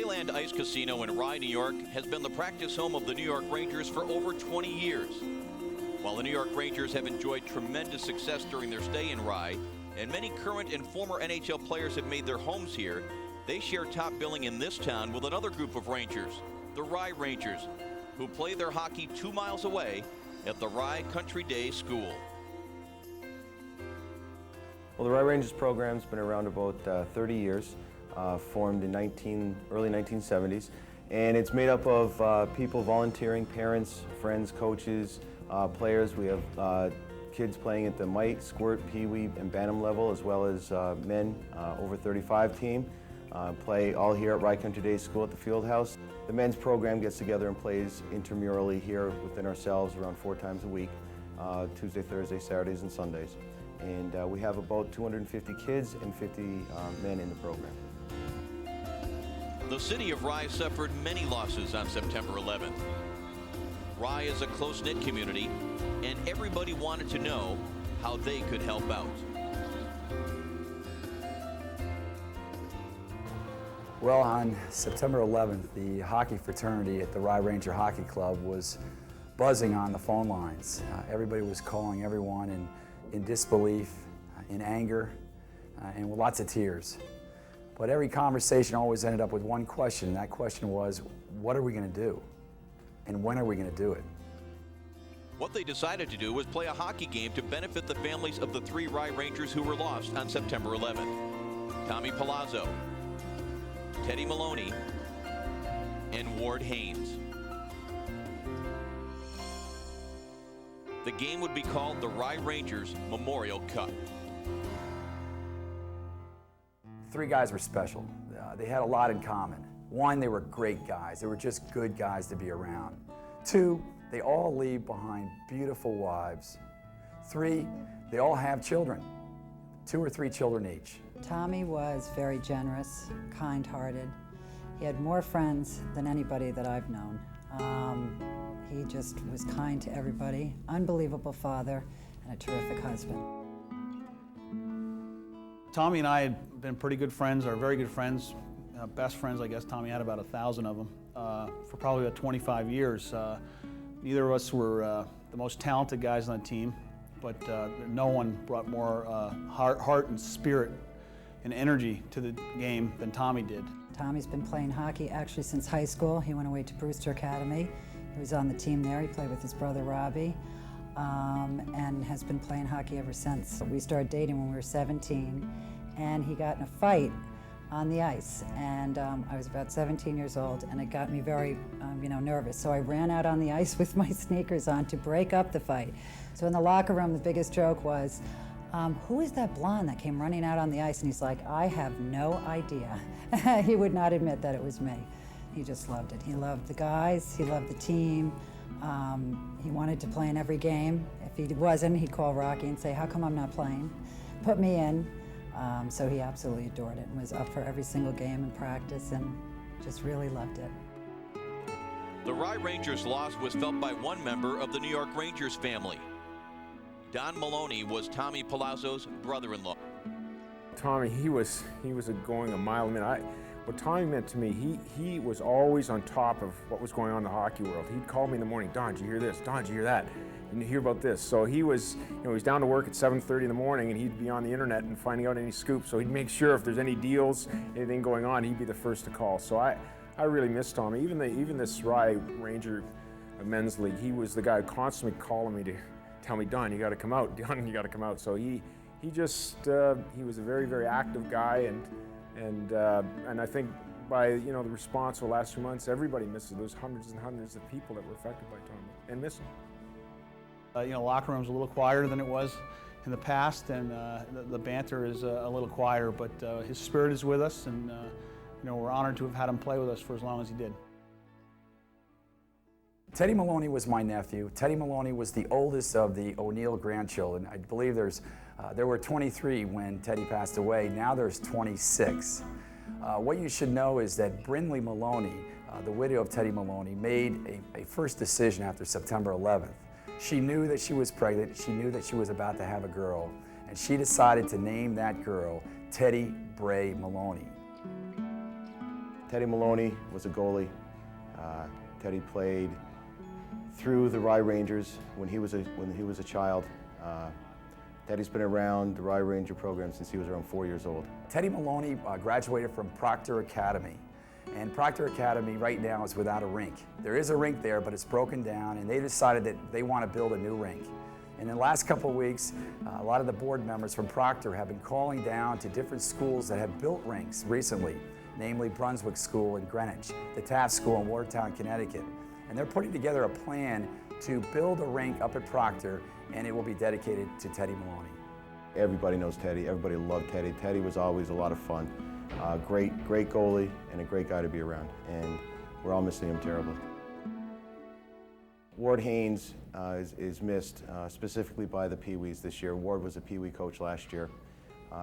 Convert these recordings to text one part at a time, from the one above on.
Playland Ice Casino in Rye, New York has been the practice home of the New York Rangers for over 20 years. While the New York Rangers have enjoyed tremendous success during their stay in Rye, and many current and former NHL players have made their homes here, they share top billing in this town with another group of Rangers, the Rye Rangers, who play their hockey 2 miles away at the Rye Country Day School. Well, the Rye Rangers program's been around about 30 years, formed in early 1970s, and it's made up of people volunteering, parents, friends, coaches, players. We have kids playing at the mite, squirt, pee-wee, and bantam level, as well as men over 35 team. Play all here at Rye Country Day School at the field house. The men's program gets together and plays intramurally here within ourselves around 4 times a week, Tuesday, Thursday, Saturdays, and Sundays. And we have about 250 kids and 50 men in the program. The city of Rye suffered many losses on September 11th. Rye is a close-knit community, and everybody wanted to know how they could help out. Well, on September 11th, the hockey fraternity at the Rye Ranger Hockey Club was buzzing on the phone lines. Everybody was calling everyone in disbelief, in anger, and with lots of tears. But every conversation always ended up with one question, and that question was, what are we going to do? And when are we going to do it? What they decided to do was play a hockey game to benefit the families of the 3 Rye Rangers who were lost on September 11th. Tommy Palazzo, Teddy Maloney, and Ward Haynes. The game would be called the RyeRangers Memorial Cup. 3 guys were special. They had a lot in common. 1, they were great guys. They were just good guys to be around. 2, they all leave behind beautiful wives. 3, they all have children, 2 or 3 children each. Tommy was very generous, kind-hearted. He had more friends than anybody that I've known. He just was kind to everybody, unbelievable father, and a terrific husband. Tommy and I had been pretty good friends, or very good friends, best friends, I guess. Tommy had about 1,000 of them for probably about 25 years. Neither of us were the most talented guys on the team, but no one brought more heart and spirit and energy to the game than Tommy did. Tommy's been playing hockey actually since high school. He went away to Brewster Academy. He was on the team there. He played with his brother Robbie and has been playing hockey ever since. We started dating when we were 17, and he got in a fight on the ice, and I was about 17 years old, and it got me very nervous. So I ran out on the ice with my sneakers on to break up the fight. So in the locker room, the biggest joke was, who is that blonde that came running out on the ice? And he's like, I have no idea. He would not admit that it was me. He just loved it. He loved the guys, he loved the team. He wanted to play in every game. If he wasn't, he'd call Rocky and say, how come I'm not playing? Put me in. So he absolutely adored it and was up for every single game and practice and just really loved it. The Rye Rangers' loss was felt by one member of the New York Rangers family. Don Maloney was Tommy Palazzo's brother-in-law. Tommy, he was going a mile a minute. What Tommy meant to me, he was always on top of what was going on in the hockey world. He'd call me in the morning, Don, did you hear this? Don, did you hear that? And you hear about this. So he was, he was down to work at 7:30 in the morning, and he'd be on the internet and finding out any scoops. So he'd make sure if there's any deals, anything going on, he'd be the first to call. So I really miss Tommy. Even this Rye Ranger men's league, he was the guy constantly calling me to tell me, Don, you got to come out. Don, you got to come out. So he was a very, very active guy, and I think by the response of the last 2 months, everybody misses those hundreds and hundreds of people that were affected by Tommy and miss him. Locker room's a little quieter than it was in the past, and the banter is a little quieter, but his spirit is with us, and we're honored to have had him play with us for as long as he did. Teddy Maloney was my nephew. Teddy Maloney was the oldest of the O'Neill grandchildren. I believe there were 23 when Teddy passed away. Now there's 26. What you should know is that Brindley Maloney, the widow of Teddy Maloney, made a first decision after September 11th. She knew that she was pregnant. She knew that she was about to have a girl, and she decided to name that girl Teddy Bray Maloney. Teddy Maloney was a goalie. Teddy played through the Rye Rangers when he was a child. Teddy's been around the Rye Ranger program since he was around 4 years old. Teddy Maloney graduated from Proctor Academy. And Proctor Academy right now is without a rink. There is a rink there, but it's broken down, and they decided that they want to build a new rink. And in the last couple of weeks, a lot of the board members from Proctor have been calling down to different schools that have built rinks recently, namely Brunswick School in Greenwich, the Taft School in Watertown, Connecticut. And they're putting together a plan to build a rink up at Proctor, and it will be dedicated to Teddy Maloney. Everybody knows Teddy. Everybody loved Teddy. Teddy was always a lot of fun. Great goalie and a great guy to be around. And we're all missing him terribly. Ward Haynes is missed specifically by the Pee-wees this year. Ward was a Pee-wee coach last year.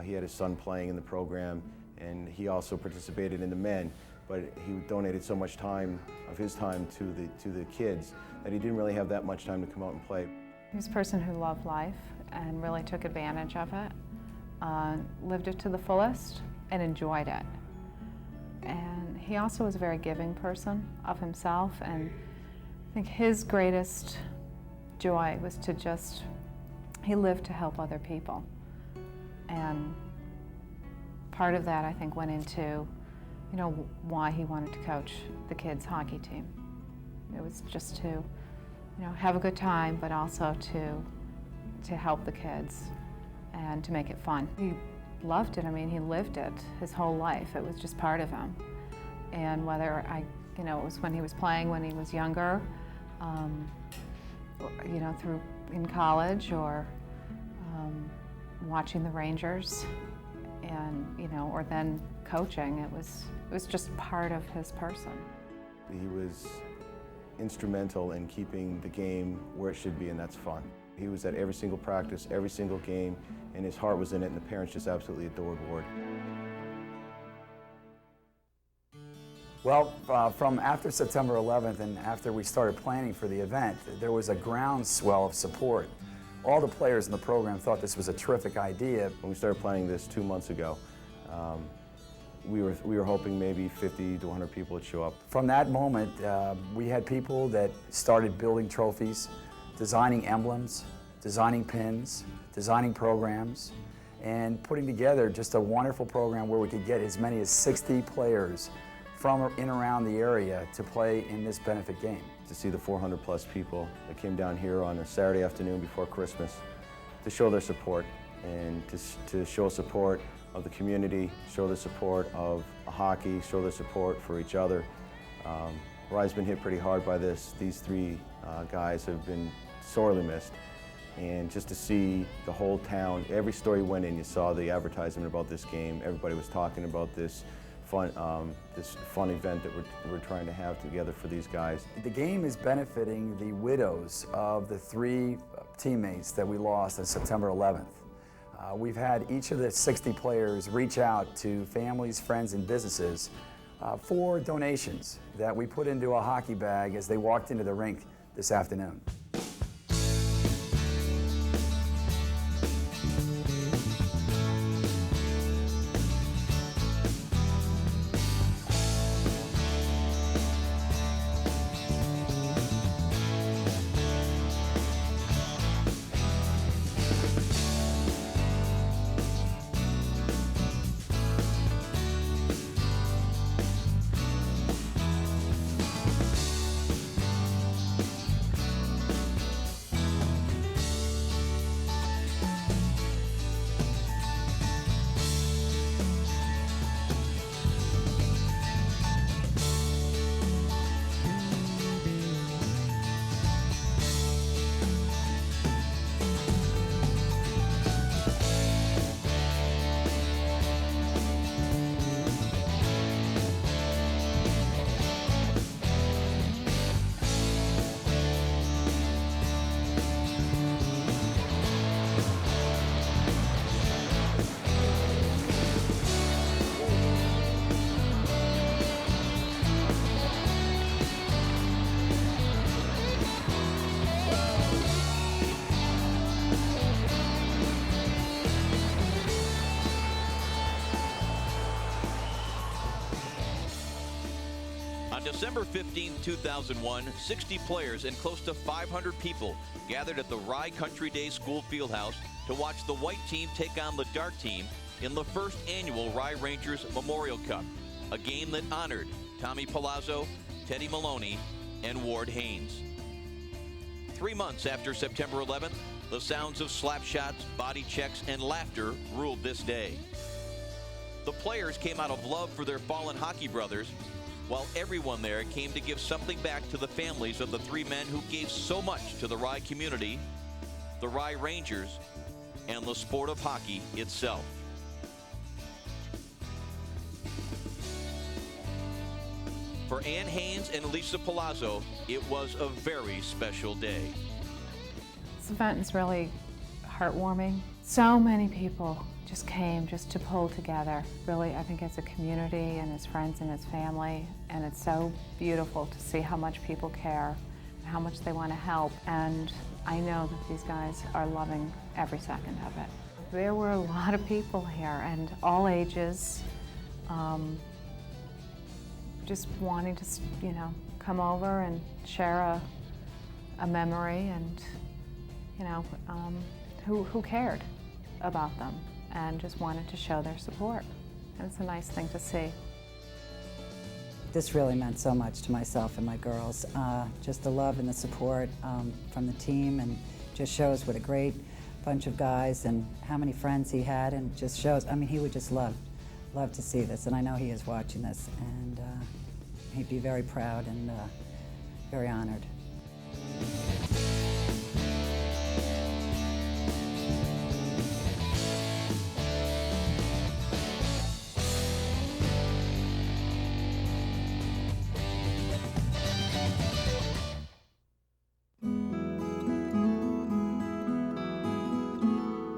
He had his son playing in the program, and he also participated in the men, but he donated so much time of his time to the kids that he didn't really have that much time to come out and play. He was a person who loved life and really took advantage of it, lived it to the fullest, and enjoyed it. And he also was a very giving person of himself, and I think his greatest joy was to he lived to help other people. And part of that, I think, went into, why he wanted to coach the kids' hockey team. It was just to, have a good time, but also to help the kids and to make it fun. He loved it. I mean, he lived it his whole life. It was just part of him. And whether it was when he was playing when he was younger, through in college, or watching the Rangers, and or then coaching, it was just part of his person. He was instrumental in keeping the game where it should be, and that's fun. He was at every single practice, every single game, and his heart was in it, and the parents just absolutely adored Ward. Well, from after September 11th and after we started planning for the event, there was a groundswell of support. All the players in the program thought this was a terrific idea. When we started planning this 2 months ago, we were hoping maybe 50 to 100 people would show up. From that moment, we had people that started building trophies, designing emblems, designing pins, designing programs, and putting together just a wonderful program where we could get as many as 60 players from in around the area to play in this benefit game. To see the 400 plus people that came down here on a Saturday afternoon before Christmas to show their support, and to show support of the community, show the support of hockey, show their support for each other. Rye's been hit pretty hard by this. These three guys have been sorely missed. And just to see the whole town, every store you went in, you saw the advertisement about this game. Everybody was talking about this fun event that we're trying to have together for these guys. The game is benefiting the widows of the 3 teammates that we lost on September 11th. We've had each of the 60 players reach out to families, friends, and businesses for donations that we put into a hockey bag as they walked into the rink this afternoon. December 15, 2001, 60 players and close to 500 people gathered at the Rye Country Day School Fieldhouse to watch the white team take on the dark team in the first annual Rye Rangers Memorial Cup, a game that honored Tommy Palazzo, Teddy Maloney, and Ward Haynes. 3 months after September 11th, the sounds of slap shots, body checks, and laughter ruled this day. The players came out of love for their fallen hockey brothers, while everyone there came to give something back to the families of the 3 men who gave so much to the Rye community, the Rye Rangers, and the sport of hockey itself. For Ann Haynes and Lisa Palazzo, it was a very special day. This event is really heartwarming. So many people just came just to pull together, really, I think, as a community and as friends and as family. And it's so beautiful to see how much people care, how much they want to help. And I know that these guys are loving every second of it. There were a lot of people here, and all ages, just wanting to, come over and share a memory, and, who cared about them and just wanted to show their support. And it's a nice thing to see. This really meant so much to myself and my girls. Just the love and the support from the team, and just shows what a great bunch of guys and how many friends he had, and just shows, he would just love to see this, and I know he is watching this, and he'd be very proud and very honored.